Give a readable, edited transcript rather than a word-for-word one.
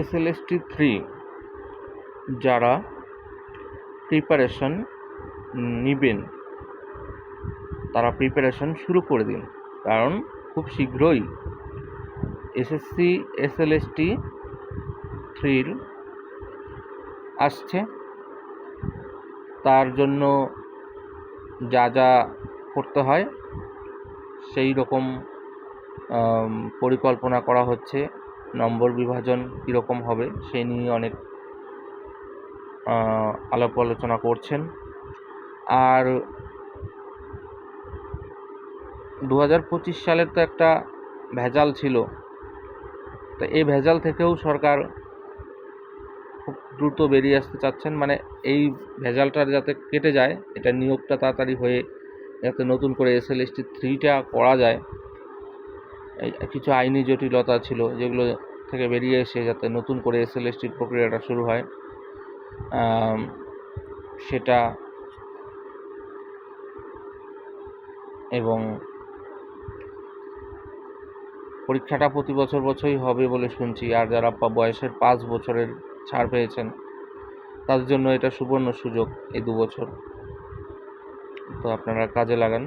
SLST3 যারা preparation নেবেন তারা প্রিপারেশন শুরু করে দিন, কারণ খুব শীঘ্রই SSC SLST3 আসছে। তার জন্য যা যা করতে হয় সেই রকম পরিকল্পনা করা হচ্ছে। নম্বর বিভাজন কীরকম হবে সেই নিয়ে অনেক আলাপ আলোচনা করছেন। আর 2025 সালের তো একটা ভেজাল ছিল, তো এই ভেজাল থেকেও সরকার খুব দ্রুত বেরিয়ে আসতে চাচ্ছেন, মানে এই ভেজালটা যাতে কেটে যায়, এটা নিয়োগটা তাড়াতাড়ি হয়ে যাতে নতুন করে SLST3টা করা যায়। এই কিছু আইনি জটিলতা ছিল যেগুলো থেকে বেরিয়ে এসে যাতে নতুন করে SLSTর প্রক্রিয়াটা শুরু হয়, সেটা এবং পরীক্ষাটা প্রতি বছরই হবে বলে শুনছি। আর যারা বয়সের 5 বছরের ছাড় পেয়েছেন তাদের জন্য এটা সুবর্ণ সুযোগ এই 2 বছর, তো আপনারা কাজে লাগান।